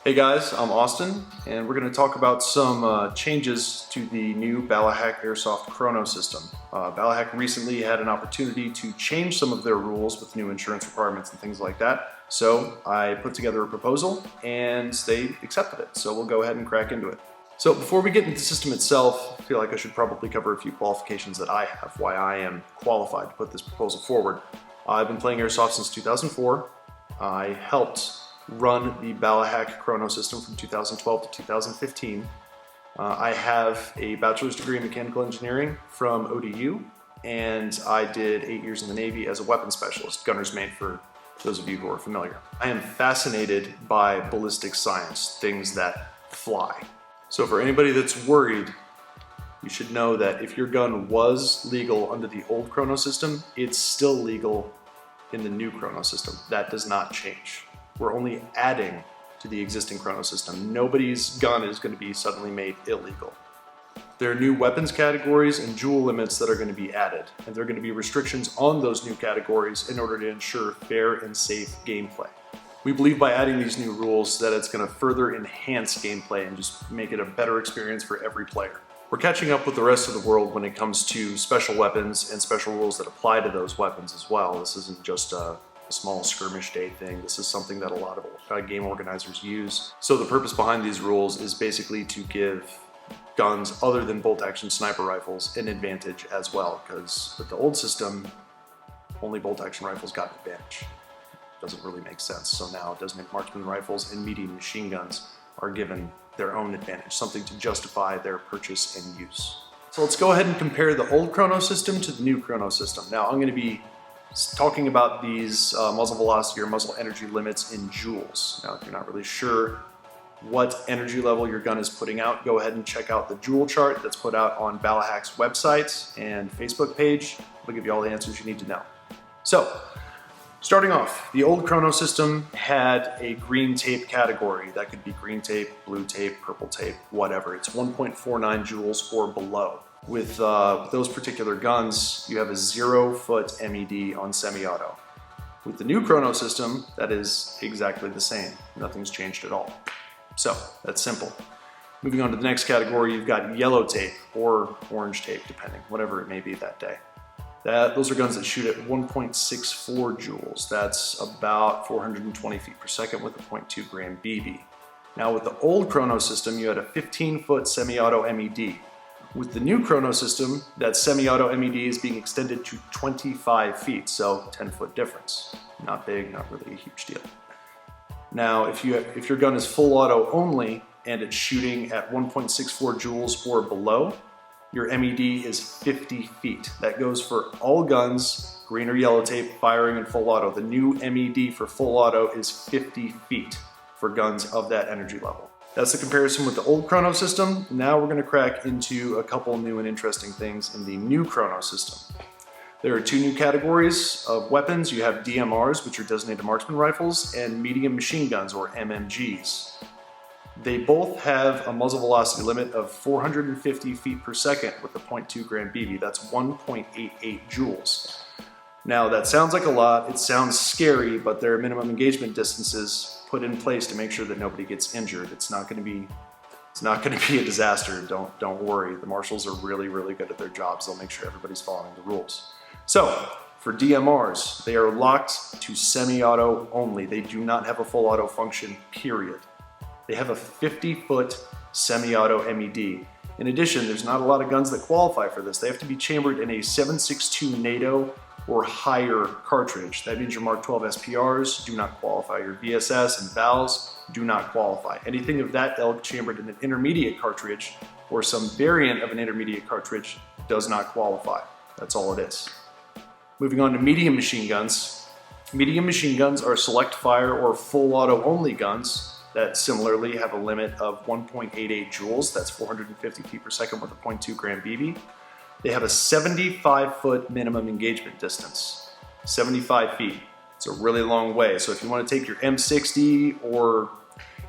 Hey guys, I'm Austin, and we're going to talk about some changes to the new Ballahack Airsoft Chrono system. Ballahack recently had an opportunity to change some of their rules with new insurance requirements and things like that. So I put together a proposal and they accepted it. So we'll go ahead and crack into it. So before we get into the system itself, I feel like I should probably cover a few qualifications that I have, why I am qualified to put this proposal forward. I've been playing Airsoft since 2004. I helped run the Ballahack Chrono system from 2012 to 2015. I have a bachelor's degree in mechanical engineering from ODU, and I did 8 years in the Navy as a weapons specialist, gunner's mate for those of you who are familiar. I am fascinated by ballistic science, things that fly. So for anybody that's worried, you should know that if your gun was legal under the old Chrono system, it's still legal in the new Chrono system. That does not change. We're only adding to the existing Chrono system. Nobody's gun is going to be suddenly made illegal. There are new weapons categories and jewel limits that are going to be added, and there are going to be restrictions on those new categories in order to ensure fair and safe gameplay. We believe by adding these new rules that it's going to further enhance gameplay and just make it a better experience for every player. We're catching up with the rest of the world when it comes to special weapons and special rules that apply to those weapons as well. This isn't just a small skirmish day thing. This is something that a lot of game organizers use. So the purpose behind these rules is basically to give guns other than bolt-action sniper rifles an advantage as well, because with the old system, only bolt-action rifles got an advantage. Doesn't really make sense. So now it does make marksman rifles and medium machine guns are given their own advantage, something to justify their purchase and use. So let's go ahead and compare the old Chrono system to the new Chrono system. Now I'm going to be talking about these muzzle velocity or muzzle energy limits in joules. Now if you're not really sure what energy level your gun is putting out, go ahead and check out the joule chart that's put out on Ballahack's website and Facebook page. It'll give you all the answers you need to know. So, starting off, the old Chrono system had a green tape category. That could be green tape, blue tape, purple tape, whatever. It's 1.49 joules or below. With those particular guns, you have a 0-foot MED on semi-auto. With the new Chrono system, that is exactly the same. Nothing's changed at all. So, that's simple. Moving on to the next category, you've got yellow tape or orange tape, depending, whatever it may be that day. Those are guns that shoot at 1.64 joules. That's about 420 feet per second with a 0.2 gram BB. Now with the old Chrono system, you had a 15-foot semi-auto MED. With the new Chrono system, that semi-auto MED is being extended to 25 feet, so 10-foot difference. Not big, not really a huge deal. Now, if your gun is full auto only and it's shooting at 1.64 joules or below, your MED is 50 feet. That goes for all guns, green or yellow tape, firing in full auto. The new MED for full auto is 50 feet for guns of that energy level. That's the comparison with the old Chrono system. Now we're going to crack into a couple new and interesting things in the new Chrono system. There are two new categories of weapons. You have DMRs, which are designated marksman rifles, and medium machine guns, or MMGs. They both have a muzzle velocity limit of 450 feet per second with a 0.2 gram BB. That's 1.88 joules. Now that sounds like a lot, it sounds scary, but there are minimum engagement distances put in place to make sure that nobody gets injured. It's not going to be a disaster. Don't worry. The marshals are really, really good at their jobs. They'll make sure everybody's following the rules. So for DMRs, they are locked to semi-auto only. They do not have a full auto function, period. They have a 50-foot semi-auto MED. In addition, there's not a lot of guns that qualify for this. They have to be chambered in a 7.62 NATO or higher cartridge. That means your Mark 12 SPRs do not qualify. Your VSS and VALs do not qualify. Anything of that ilk chambered in an intermediate cartridge or some variant of an intermediate cartridge does not qualify. That's all it is. Moving on to medium machine guns. Medium machine guns are select fire or full auto only guns that similarly have a limit of 1.88 joules. That's 450 feet per second with a 0.2 gram BB. They have a 75-foot minimum engagement distance. 75 feet. It's a really long way. So if you want to take your M60 or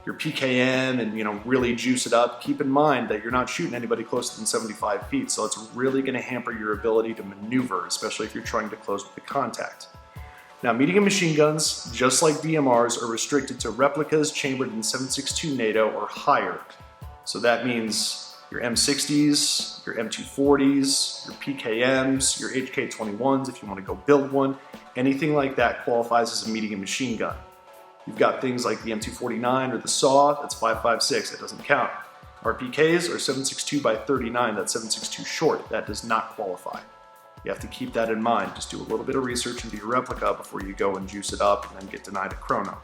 your PKM and really juice it up, keep in mind that you're not shooting anybody closer than 75 feet. So it's really going to hamper your ability to maneuver, especially if you're trying to close with the contact. Now, medium machine guns, just like DMRs, are restricted to replicas chambered in 7.62 NATO or higher. So that means your M60s, your M240s, your PKMs, your HK21s if you want to go build one, anything like that qualifies as a medium machine gun. You've got things like the M249 or the SAW, that's 5.56, it doesn't count. RPKs are 7.62 by 39, that's 7.62 short, that does not qualify. You have to keep that in mind. Just do a little bit of research into your replica before you go and juice it up and then get denied a Chrono.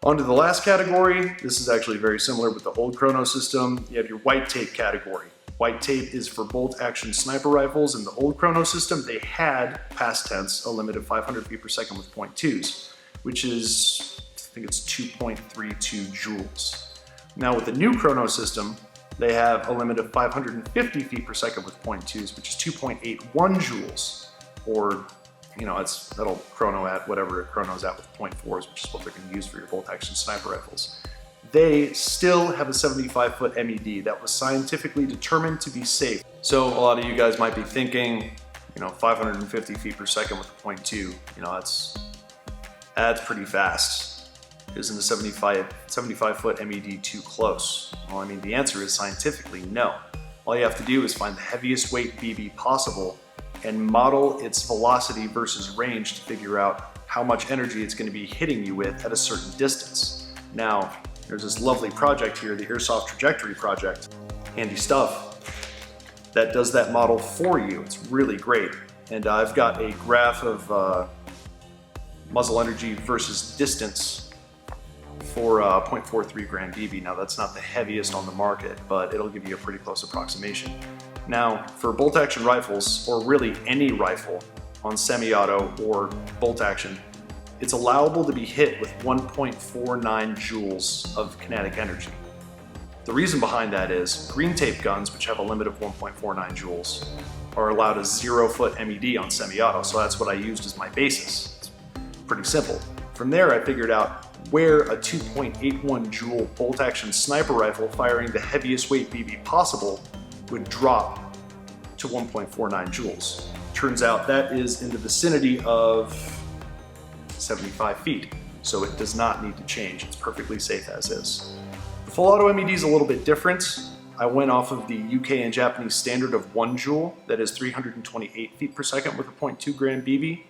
On to the last category. This is actually very similar with the old Chrono system. You have your white tape category. White tape is for bolt action sniper rifles. In the old Chrono system, they had, past tense, a limit of 500 feet per second with .2s, which is, I think it's 2.32 joules. Now with the new Chrono system, they have a limit of 550 feet per second with .2s, which is 2.81 joules, or that'll Chrono at whatever it Chrono's at with .4s, which is what they're going to use for your bolt action sniper rifles. They still have a 75-foot MED that was scientifically determined to be safe. So a lot of you guys might be thinking, 550 feet per second with .2, that's pretty fast. Isn't a 75-foot MED too close? Well, the answer is scientifically no. All you have to do is find the heaviest weight BB possible and model its velocity versus range to figure out how much energy it's going to be hitting you with at a certain distance. Now, there's this lovely project here, the Airsoft Trajectory Project, handy stuff, that does that model for you. It's really great. And I've got a graph of muzzle energy versus distance for 0.43 gram BB. Now that's not the heaviest on the market, but it'll give you a pretty close approximation. Now for bolt action rifles, or really any rifle on semi-auto or bolt action, it's allowable to be hit with 1.49 joules of kinetic energy. The reason behind that is green tape guns, which have a limit of 1.49 joules, are allowed a 0-foot MED on semi-auto, so that's what I used as my basis. It's pretty simple. From there I figured out where a 2.81 joule bolt action sniper rifle firing the heaviest weight BB possible would drop to 1.49 joules. Turns out that is in the vicinity of 75 feet, so it does not need to change. It's perfectly safe as is. The full auto MED is a little bit different. I went off of the UK and Japanese standard of 1 joule, that is 328 feet per second with a 0.2 gram BB.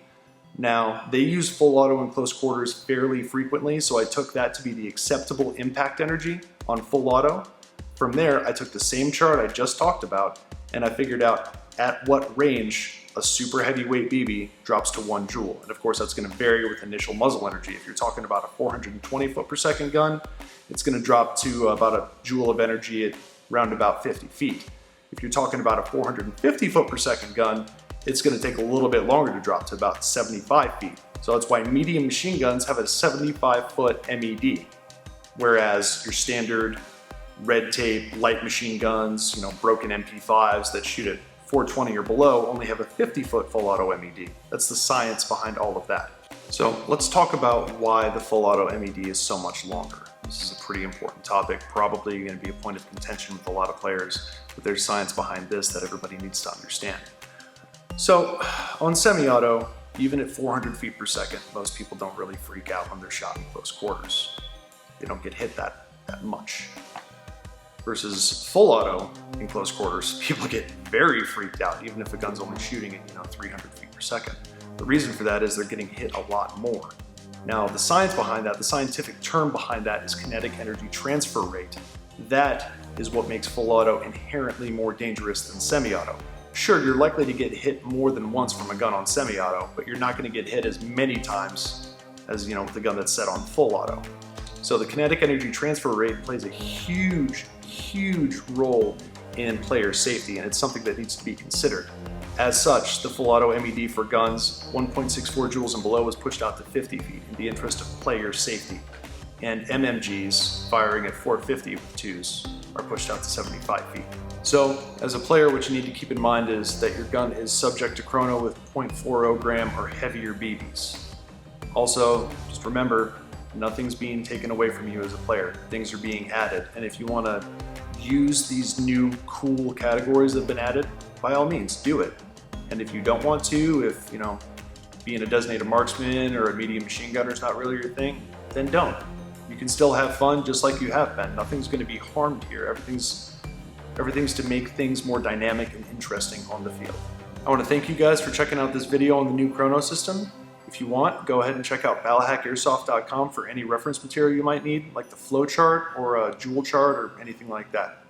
Now, they use full auto in close quarters fairly frequently, so I took that to be the acceptable impact energy on full auto. From there, I took the same chart I just talked about, and I figured out at what range a super heavyweight BB drops to 1 joule. And of course, that's going to vary with initial muzzle energy. If you're talking about a 420 foot per second gun, it's going to drop to about a joule of energy at around about 50 feet. If you're talking about a 450 foot per second gun, it's going to take a little bit longer to drop to about 75 feet. So that's why medium machine guns have a 75-foot MED, whereas your standard red tape light machine guns, broken MP5s that shoot at 420 or below only have a 50-foot full auto MED. That's the science behind all of that. So let's talk about why the full auto MED is so much longer. This is a pretty important topic, probably going to be a point of contention with a lot of players, but there's science behind this that everybody needs to understand. So on semi-auto, even at 400 feet per second, most people don't really freak out when they're shot in close quarters. They don't get hit that much. Versus full auto in close quarters, people get very freaked out, even if a gun's only shooting at 300 feet per second. The reason for that is they're getting hit a lot more. Now the science behind that, the scientific term behind that is kinetic energy transfer rate. That is what makes full auto inherently more dangerous than semi-auto. Sure, you're likely to get hit more than once from a gun on semi-auto, but you're not going to get hit as many times as the gun that's set on full auto. So the kinetic energy transfer rate plays a huge role in player safety, and it's something that needs to be considered. As such, the full auto MED for guns 1.64 joules and below was pushed out to 50 feet in the interest of player safety, and MMGs firing at 450 with 2s are pushed out to 75 feet. So, as a player, what you need to keep in mind is that your gun is subject to Chrono with 0.40 gram or heavier BBs. Also, just remember, nothing's being taken away from you as a player. Things are being added, and if you want to use these new cool categories that have been added, by all means, do it. And if you don't want to, if being a designated marksman or a medium machine gunner is not really your thing, then don't. You can still have fun just like you have been. Nothing's going to be harmed here. Everything's to make things more dynamic and interesting on the field. I want to thank you guys for checking out this video on the new Chrono system. If you want, go ahead and check out BallahackAirsoft.com for any reference material you might need, like the flow chart or a jewel chart or anything like that.